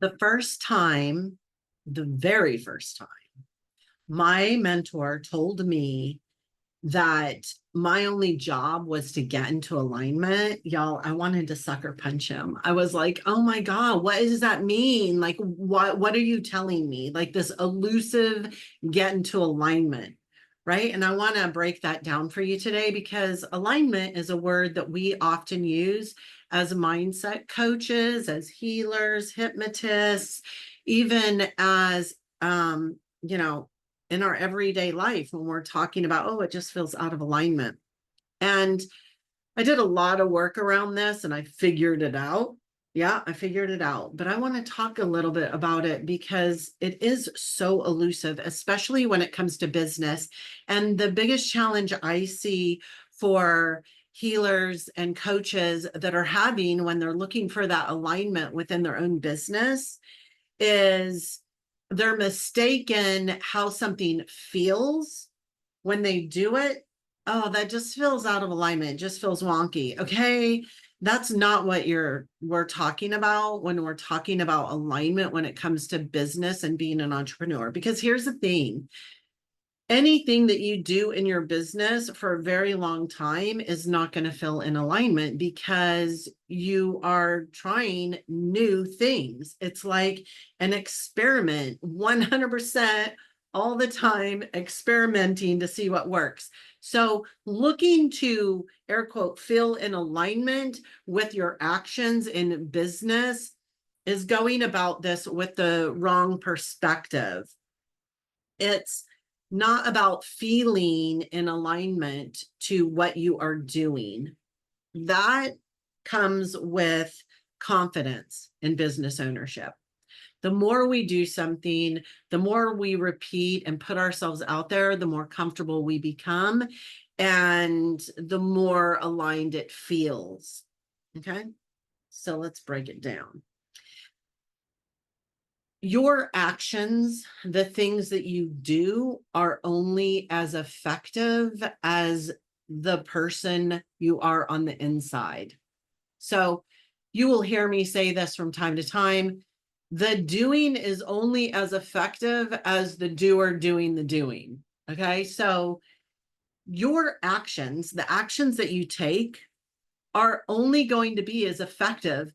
The first time, the very first time, my mentor told me that my only job was to get into alignment. Y'all, I wanted to sucker punch him. I was like, oh my God, what does that mean? Like, what are you telling me? Like this elusive get into alignment, right? And I want to break that down for you today because alignment is a word that we often use as mindset coaches, as healers, hypnotists, even as, you know, in our everyday life when we're talking about, oh, it just feels out of alignment. And I did a lot of work around this and I figured it out. Yeah, I figured it out. But I want to talk a little bit about it because it is so elusive, especially when it comes to business. And the biggest challenge I see for healers and coaches that are having when they're looking for that alignment within their own business is they're mistaken how something feels when they do it. Oh, that just feels out of alignment. It just feels wonky. Okay. That's not what we're talking about when we're talking about alignment when it comes to business and being an entrepreneur. Because here's the thing. Anything that you do in your business for a very long time is not going to feel in alignment because you are trying new things. It's like an experiment, 100% all the time, experimenting to see what works. So looking to, air quote, feel in alignment with your actions in business is going about this with the wrong perspective. It's not about feeling in alignment to what you are doing. That comes with confidence in business ownership. The more we do something, the more we repeat and put ourselves out there, the more comfortable we become and the more aligned it feels. Okay, so let's break it down. Your actions, the things that you do, are only as effective as the person you are on the inside. So you will hear me say this from time to time. The doing is only as effective as the doer doing the doing. Okay. So your actions, the actions that you take, are only going to be as effective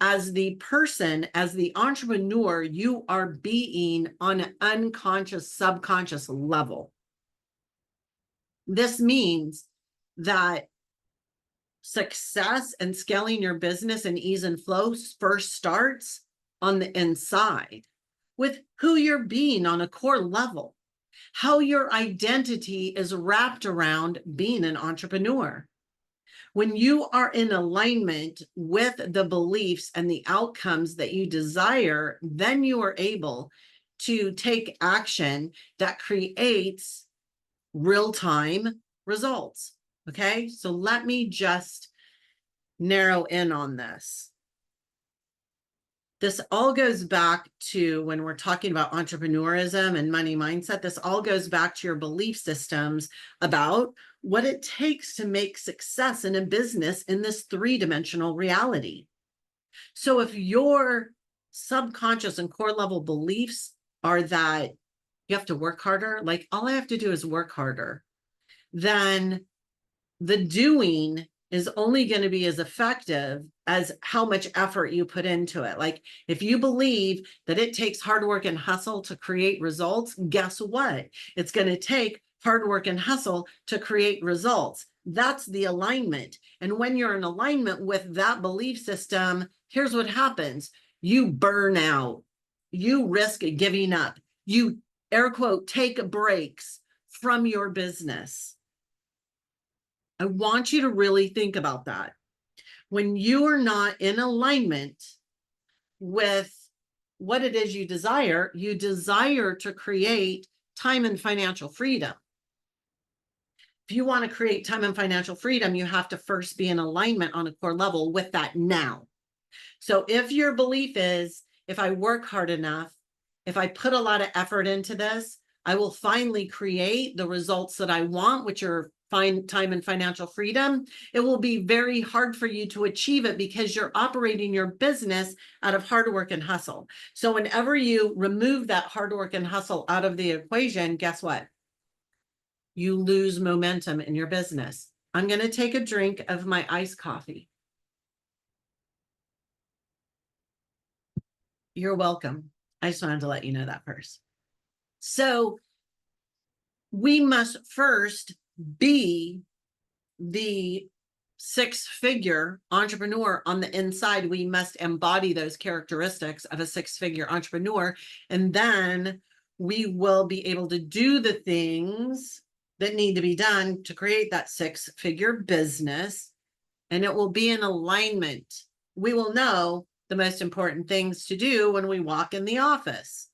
as the person, as the entrepreneur you are being on an unconscious, subconscious level. This means that success and scaling your business and ease and flow first starts on the inside with who you're being on a core level, how your identity is wrapped around being an entrepreneur. When you are in alignment with the beliefs and the outcomes that you desire, then you are able to take action that creates real-time results. Okay, so let me just narrow in on this. This all goes back to when we're talking about entrepreneurism and money mindset, this all goes back to your belief systems about what it takes to make success in a business in this three-dimensional reality. So if your subconscious and core level beliefs are that you have to work harder, like all I have to do is work harder, then the doing is only going to be as effective as how much effort you put into it. Like if you believe that it takes hard work and hustle to create results, guess what? It's going to take hard work and hustle to create results. That's the alignment. And when you're in alignment with that belief system, here's what happens. You burn out. You risk giving up. You, air quote, take breaks from your business. I want you to really think about that. When you are not in alignment with what it is you desire to create time and financial freedom. If you want to create time and financial freedom, you have to first be in alignment on a core level with that now. So if your belief is, if I work hard enough, if I put a lot of effort into this, I will finally create the results that I want, which are time and financial freedom, it will be very hard for you to achieve it because you're operating your business out of hard work and hustle. So whenever you remove that hard work and hustle out of the equation, guess what? You lose momentum in your business. I'm going to take a drink of my iced coffee. You're welcome. I just wanted to let you know that first. So we must first be the six-figure entrepreneur on the inside. We must embody those characteristics of a six-figure entrepreneur, and then we will be able to do the things that need to be done to create that six-figure business, and it will be in alignment. We will know the most important things to do when we walk in the office.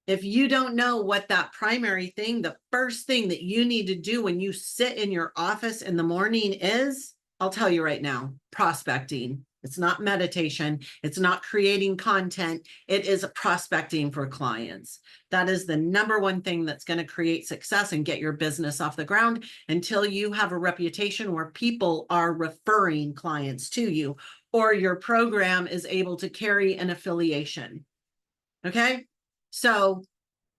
If you don't know what that primary thing, the first thing that you need to do when you sit in your office in the morning is, I'll tell you right now, prospecting. It's not meditation. It's not creating content. It is prospecting for clients. That is the number one thing that's going to create success and get your business off the ground until you have a reputation where people are referring clients to you, or your program is able to carry an affiliation. Okay? So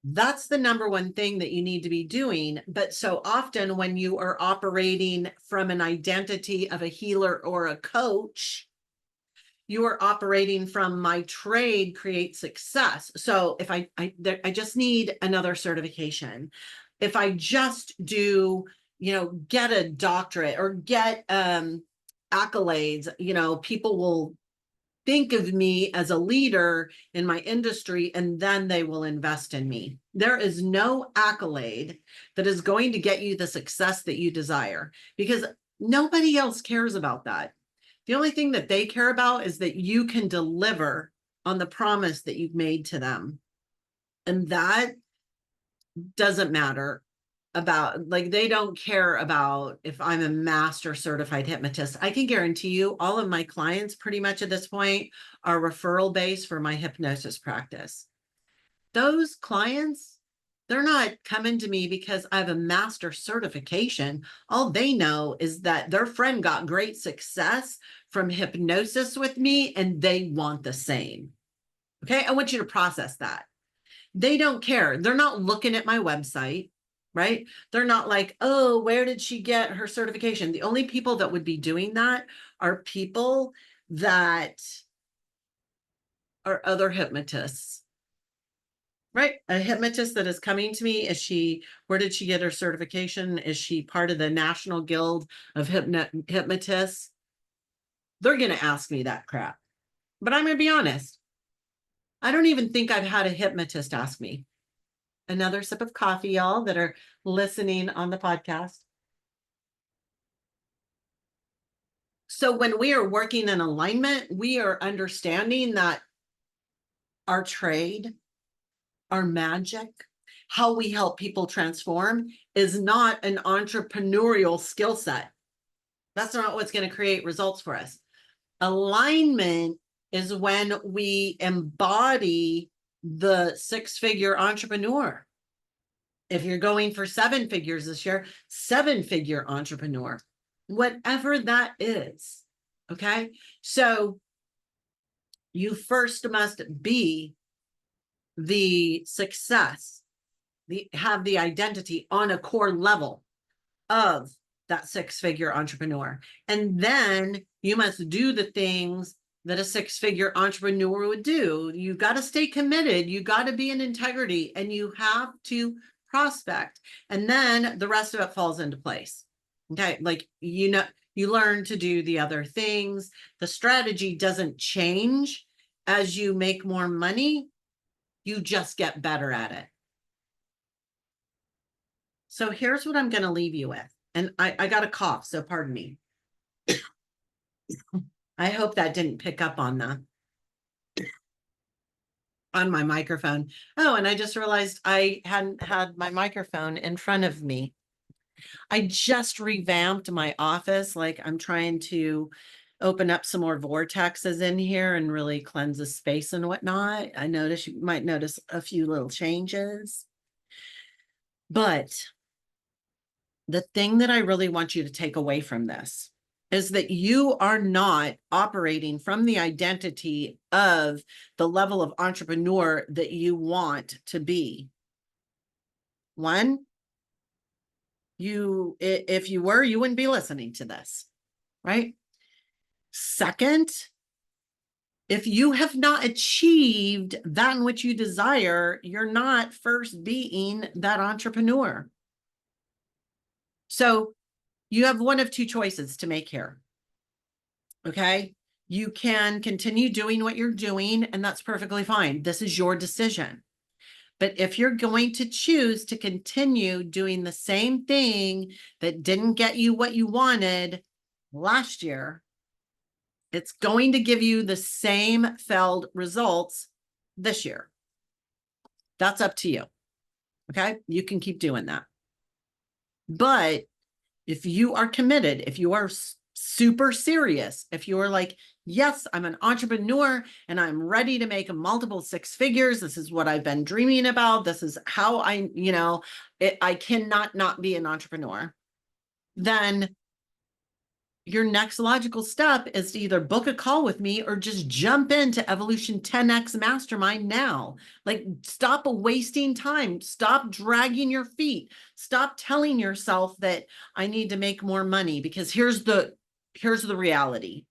that's the number one thing that you need to be doing. But so often when you are operating from an identity of a healer or a coach, you are operating from my trade creates success. So if I just need another certification, if I just do, get a doctorate or get accolades, people will think of me as a leader in my industry, and then they will invest in me. There is no accolade that is going to get you the success that you desire, because nobody else cares about that. The only thing that they care about is that you can deliver on the promise that you've made to them. And that doesn't matter about, like, they don't care about if I'm a master certified hypnotist. I can guarantee you all of my clients pretty much at this point are referral based for my hypnosis practice. Those clients, they're not coming to me because I have a master certification. All they know is that their friend got great success from hypnosis with me and they want the same. Okay, I want you to process that. They don't care. They're not looking at my website, right? They're not like, oh, where did she get her certification? The only people that would be doing that are people that are other hypnotists, right? A hypnotist that is coming to me, where did she get her certification? Is she part of the National Guild of Hypnotists? They're going to ask me that crap. But I'm going to be honest. I don't even think I've had a hypnotist ask me. Another sip of coffee, y'all that are listening on the podcast. So when we are working in alignment, we are understanding that our trade, our magic, how we help people transform is not an entrepreneurial skill set. That's not what's going to create results for us. Alignment is when we embody the six-figure entrepreneur. If you're going for 7 figures this year, 7-figure entrepreneur, whatever that is. Okay. So you first must be the success, have the identity on a core level of that 6-figure entrepreneur. And then you must do the things that a 6-figure entrepreneur would do. You got to stay committed. You got to be in integrity, and you have to prospect. And then the rest of it falls into place. Okay. Like, you learn to do the other things. The strategy doesn't change as you make more money. You just get better at it. So here's what I'm going to leave you with. And I got a cough, so pardon me. I hope that didn't pick up on my microphone. Oh, and I just realized I hadn't had my microphone in front of me. I just revamped my office. Like, I'm trying to open up some more vortexes in here and really cleanse the space and whatnot. You might notice a few little changes. But the thing that I really want you to take away from this is that you are not operating from the identity of the level of entrepreneur that you want to be. One, if you were, you wouldn't be listening to this, right? Second, if you have not achieved that in which you desire, you're not first being that entrepreneur. So you have one of two choices to make here. Okay. You can continue doing what you're doing, and that's perfectly fine. This is your decision. But if you're going to choose to continue doing the same thing that didn't get you what you wanted last year, it's going to give you the same failed results this year. That's up to you. Okay. You can keep doing that. But if you are committed, if you are super serious, if you are like, yes, I'm an entrepreneur and I'm ready to make multiple six figures. This is what I've been dreaming about. This is how I cannot not be an entrepreneur. Then your next logical step is to either book a call with me or just jump into Evolution 10X Mastermind now. Like, stop wasting time. Stop dragging your feet. Stop telling yourself that I need to make more money, because here's the reality.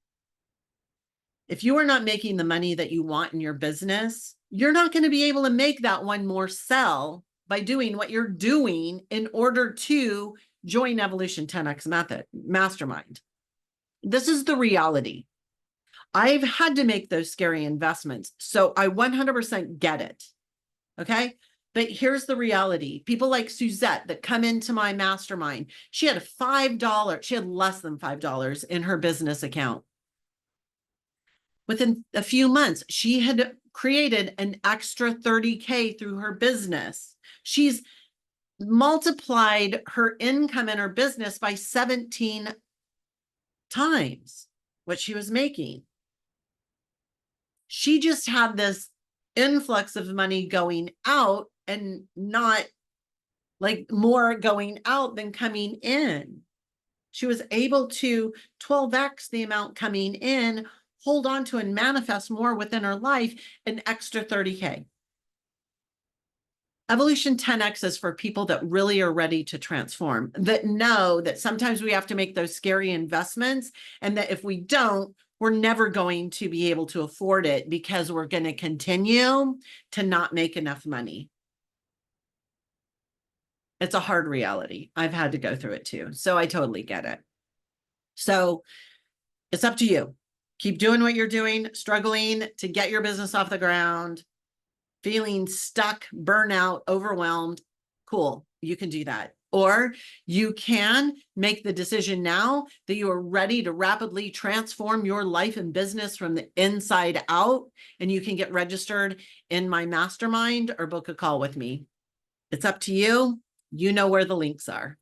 If you are not making the money that you want in your business, you're not going to be able to make that one more sell by doing what you're doing in order to join Evolution 10X Mastermind. This is the reality. I've had to make those scary investments, so I 100% get it. Okay. But here's the reality. People like Suzette that come into my mastermind, she had $5, she had less than $5 in her business account. Within a few months, she had created an extra 30K through her business. She's multiplied her income in her business by 17 times what she was making. She just had this influx of money going out, and not like more going out than coming in. She was able to 12x the amount coming in, hold on to and manifest more within her life, an extra 30K. Evolution 10X is for people that really are ready to transform, that know that sometimes we have to make those scary investments, and that if we don't, we're never going to be able to afford it because we're going to continue to not make enough money. It's a hard reality. I've had to go through it too. So I totally get it. So it's up to you. Keep doing what you're doing, struggling to get your business off the ground, feeling stuck, burnout, overwhelmed. Cool. You can do that. Or you can make the decision now that you are ready to rapidly transform your life and business from the inside out. And you can get registered in my mastermind or book a call with me. It's up to you. You know where the links are.